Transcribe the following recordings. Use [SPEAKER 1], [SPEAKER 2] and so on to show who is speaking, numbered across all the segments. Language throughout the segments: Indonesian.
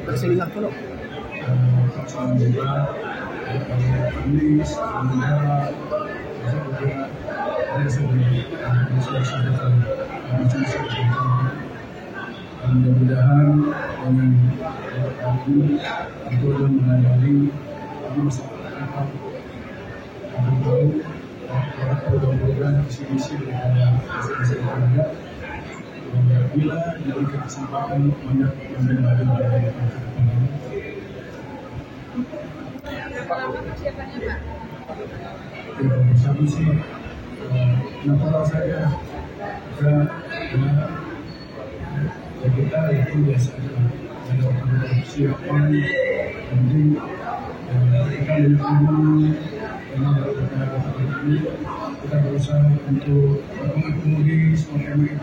[SPEAKER 1] Berselingan pula.
[SPEAKER 2] Mudah-mudahan dengan ini itu adalah menandai masyarakat program visi-misi daripada masing-masing keluarga. Bila diberikan kesempatan banyak memberi dari bersama sih, natural saja. Kita itu biasa ada persiapan, penting kita menunggu kita berusaha untuk mengakomodir semua tema itu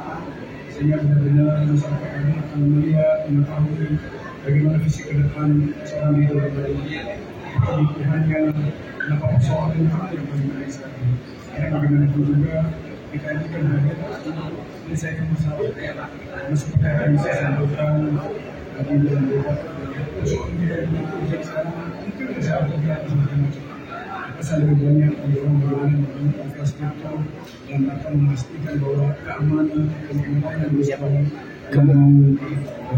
[SPEAKER 2] sehingga benar-benar masyarakat ini akan melihat, mengetahui bagaimana visi ke depan seorang leader dari pilihannya, kenapa persoalan itu yang paling menarik sekali. Karena bagaimanapun juga kita ini kan hadir menyelesaikan masalah seperti yang saya sampaikan tadi dalam beberapa persoalan yang sekarang itu bisa terjadi macam-macam. Pesan lebih banyak adalah bagaimana membangun infrastruktur dan akan memastikan bahwa keamanan yang bisa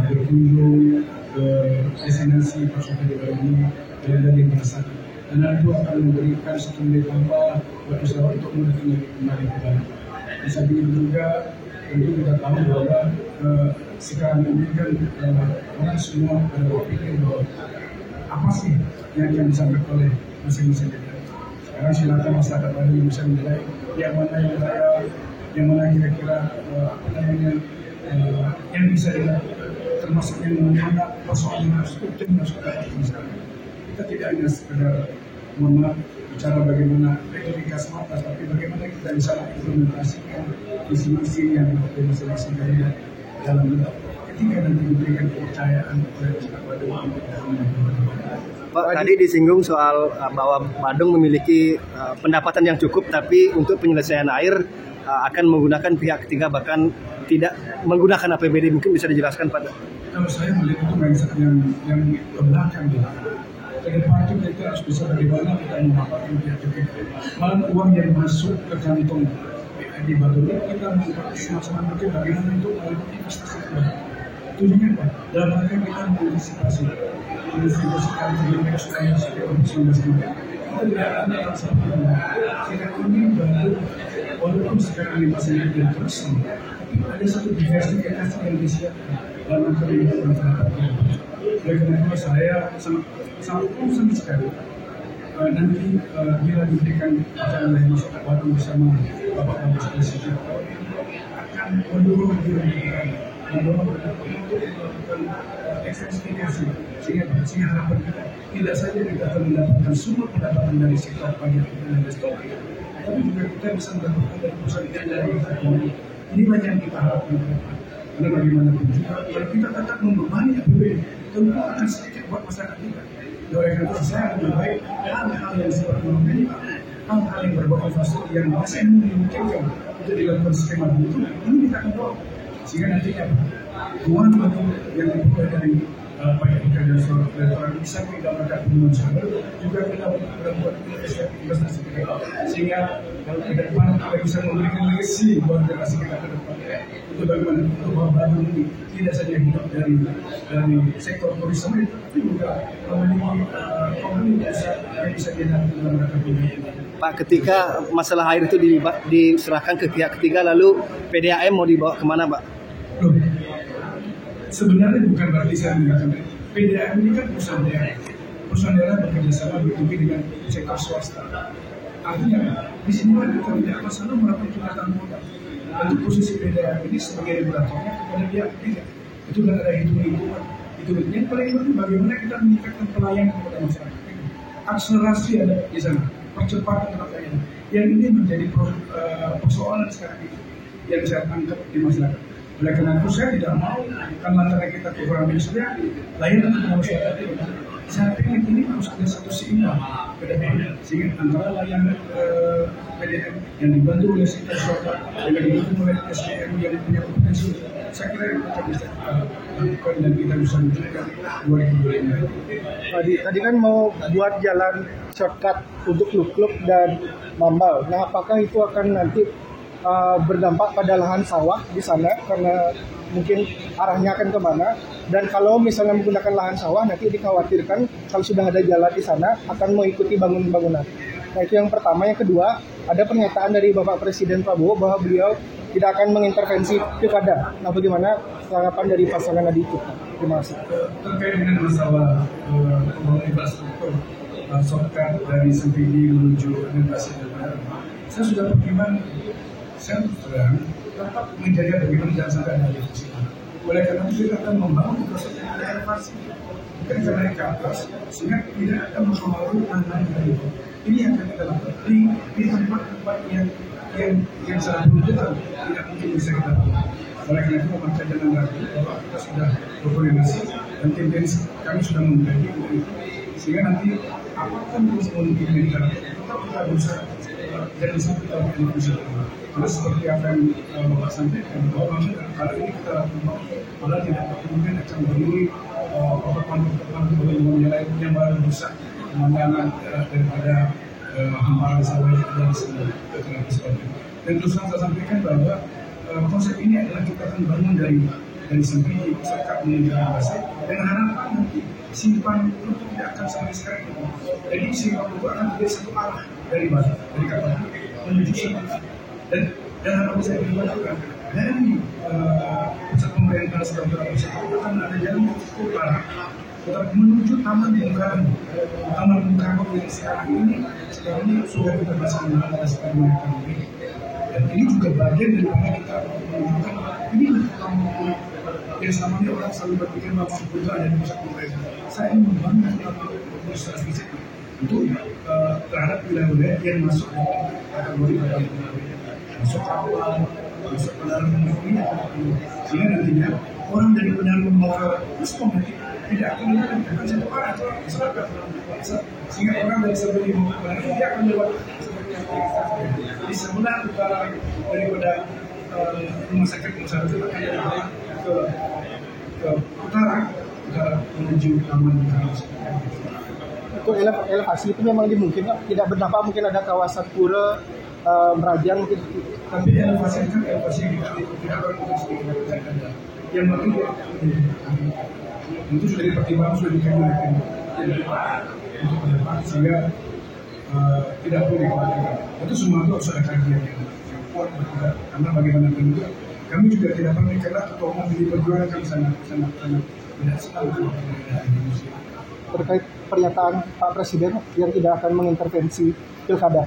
[SPEAKER 2] berkunjung ke destinasi wisata di Bali ini berada di Makassar. Dan itu akan memberikan satu nilai tambah buat usaha untuk mendatangkan kembali ke Bali. Di samping itu juga tentu kita tahu bahwa sekarang ini kan orang semua pada berpikir bahwa apa sih yang disampaikan oleh masing-masing daerah. Sekarang silakan masyarakat Bali bisa menilai yang mana yang layak, yang mana kira-kira yang bisa dilakukan, termasuk yang mana persoalan harus harus kita. Kita tidak hanya sekedar bicara bagaimana retorika semata, tapi bagaimana kita bisa implementasikan visi-misi yang ada masing-masing daerah dalam bentuk ketika nanti diberikan kepercayaan oleh masyarakat
[SPEAKER 1] Pak, tadi disinggung soal bahwa Badung memiliki pendapatan yang cukup, tapi untuk penyelesaian air akan menggunakan pihak ketiga, bahkan tidak menggunakan APBD. Mungkin bisa dijelaskan, Pak?
[SPEAKER 2] Kalau saya melihat itu mindset yang ke belakang gitu. Ke depan itu kita harus bisa bagaimana kita memanfaatkan pihak ketiga. Malah uang yang masuk ke kantong di Badung kita semaksimal mungkin bagaimana untuk melakukan investasi kembali. Tujuannya apa? Dalam rangka kita mengantisipasi mereka supaya sekitar 19 kita tidak ada seperti ini. Kita ini baru walaupun sekarang ini masih tidak terus, tapi ada satu diversifikasi yang disiapkan dalam kehidupan masyarakat. Oleh karena itu saya sangat concern sekali nanti bila diberikan acara oleh masyarakat Badung bersama Bapak Kapolres Presiden akan mendorong untuk melakukan ekstensifikasi sehingga harapan kita tidak saja kita akan mendapatkan sumber pendapatan dari sektor pajak dan investor, tapi juga kita bisa mendapatkan dari perusahaan yang kita inilah yang kita harapkan. Karena bagaimanapun juga kalau kita tetap membebani APBD tentu akan sedikit buat masyarakat kita. Oleh karena itu saya lebih baik hal-hal yang seperti ini, hal-hal yang berbau infrastruktur yang masih memungkinkan untuk dilakukan skema itu, ini kita akan bawa sehingga nantinya uang yang diperoleh dari pajak dan elektoral di samping dalam rangka pembangunan sahabat juga kita membuat investasi kita sehingga kalau ke depan kita bisa memberikan legasi buat generasi kita ke depan untuk bagaimana untuk bahwa Badung ini tidak saja hidup dari sektor turisme tapi juga memiliki komunitas yang bisa dilakukan dalam rangka pembangunan.
[SPEAKER 1] Pak, ketika masalah air itu diserahkan ke pihak ketiga, lalu PDAM mau dibawa kemana, Pak?
[SPEAKER 2] Loh, sebenarnya bukan berarti saya mengatakan PDAM ini kan perusahaan daerah. Perusahaan daerah bekerja sama bertubi dengan sektor swasta. Artinya di sini kan kita tidak akan selalu melakukan tuntutan modal. Untuk posisi PDAM ini sebagai regulatornya kepada pihak ketiga. Itu kan ada hitung-hitungan. Yang paling penting bagaimana kita meningkatkan pelayanan kepada masyarakat. Akselerasi ada di sana, percepatan pelayanan. Yang ini menjadi persoalan sekarang ini yang saya tangkap di masyarakat. Oleh karena itu saya tidak mau kan antara kita kekurangan sudah layanan kepada masyarakat itu. Saya ingin ini harus ada satu seimbang ke depan sehingga antara layanan PDM yang dibantu oleh sektor swasta dan dibantu oleh SDM yang punya kompetensi saya kira itu kita bisa lakukan dan kita bisa wujudkan 2025.
[SPEAKER 3] Tadi kan mau buat jalan shortcut untuk klub-klub dan Mambal. Nah, apakah itu akan nanti berdampak pada lahan sawah di sana karena mungkin arahnya akan kemana? Dan kalau misalnya menggunakan lahan sawah, nanti dikhawatirkan kalau sudah ada jalan di sana akan mengikuti bangunan. Nah, itu yang pertama. Yang kedua, ada pernyataan dari Bapak Presiden Prabowo bahwa beliau tidak akan mengintervensi pilkada. Nah, bagaimana tanggapan dari pasangan tadi itu? Terima kasih.
[SPEAKER 2] Terkait dengan masalah pembangunan infrastruktur shortcut dari Sempidi menuju Denpasar, saya sudah pertimbang, saya terang tetap menjaga bagaimana jangan sampai ada defisit. Oleh karena itu kita akan membangun infrastruktur elevasi, bukan karena ke atas, sehingga tidak akan mempengaruhi tanah dari itu. Ini yang akan kita lakukan di tempat-tempat yang secara penuntutan tidak mungkin bisa kita lakukan. Oleh karena itu, maka jangan ragu bahwa kita sudah berkoordinasi dan tim teknis kami sudah membagi untuk itu, sehingga nanti apapun yang dimiliki tetap kita berusaha dan bisa kita berinflusi. Terus seperti apa yang Bapak sampaikan, bahwa memang kalau ini kita lakukan, malah tidak mungkin akan berdiri pokok-pokok yang baru rusak pemandangan daripada hamparan sawah dan sebagainya. Dan terus saya sampaikan bahwa konsep ini adalah kita akan bangun dari Sempidi Pusaka menuju Denpasar dengan harapan nanti simpan itu tidak akan sampai sekarang itu. Jadi simpan itu akan menjadi satu arah dari barat, dari kapal menuju Sempidi. Dan harapan saya juga dari pusat pemerintahan sebagai pusat akan ada jalan ke utara menuju Taman Bung Karno. Taman Bung Karno yang sekarang ini sudah kita pasang ada sekarang ini. Dan ini juga bagian daripada kita menunjukkan ini yang selama ini orang selalu berpikir bahwa itu ada di pusat pemerintahan. Saya ingin membangun pusat fisik untuk terhadap wilayah-wilayah yang masuk dalam kategori masuk awal, masuk ke dalam dunia, sehingga nantinya orang dari penyaluran mau ke puspom nanti tidak akan menggunakan satu arah masyarakat, sehingga orang dari sebelum mau ke penyaluran dia akan lewat di sebelah utara daripada rumah sakit masyarakat akan lewat ke utara menuju taman.
[SPEAKER 3] Untuk elevasi itu memang dimungkinkan, tidak berdampak mungkin ada kawasan pura Merajang mungkin.
[SPEAKER 2] Tapi elevasi kan elevasi yang tidak berpotensi yang penting itu sudah dipertimbangkan, sudah dikaji untuk ke depan sehingga tidak perlu dikhawatirkan. Itu semua itu harus ada kajian yang kuat, karena bagaimanapun juga kami juga tidak pernah karena ketua umum di perjuangan kami sangat tidak senang dengan Indonesia.
[SPEAKER 3] Terkait pernyataan Pak Presiden yang tidak akan mengintervensi pilkada,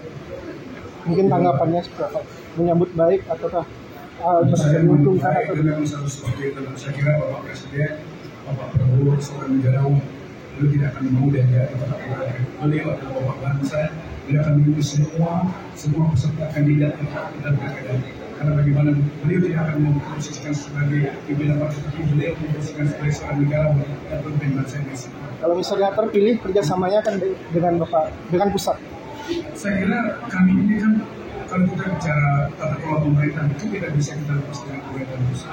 [SPEAKER 3] mungkin tanggapannya seperti apa? Menyambut baik ataukah menguntungkan atau
[SPEAKER 2] tidak? Saya kira Bapak Presiden, Bapak Prabowo seorang negarawan, beliau tidak akan mau dan dia beliau adalah Bapak bangsa, beliau akan mengikuti semua peserta kandidat dan pilkada. Karena bagaimana beliau tidak akan memposisikan sebagai pimpinan partai, tapi beliau memposisikan sebagai seorang negarawan dan pemimpin bangsa Indonesia.
[SPEAKER 3] Kalau misalnya terpilih, kerjasamanya kan dengan Bapak, dengan pusat.
[SPEAKER 2] Saya kira kami ini kan kalau kita bicara tata kelola pemerintahan itu tidak bisa kita lepas dengan pemerintahan pusat.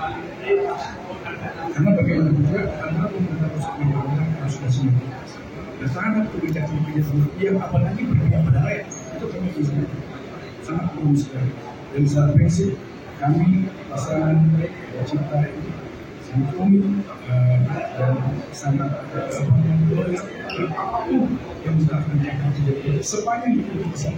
[SPEAKER 2] Karena bagaimana juga antara pemerintah pusat dan pemerintah yang sudah semakin. Dan terhadap kebijakan-kebijakan yang apalagi berpihak pada rakyat itu kami bisa sangat belum sekali. Dan secara prinsip kami pasangan Cipta ini sangat komit dan sangat apapun yang bisa akan terjadi sepanjang itu bisa.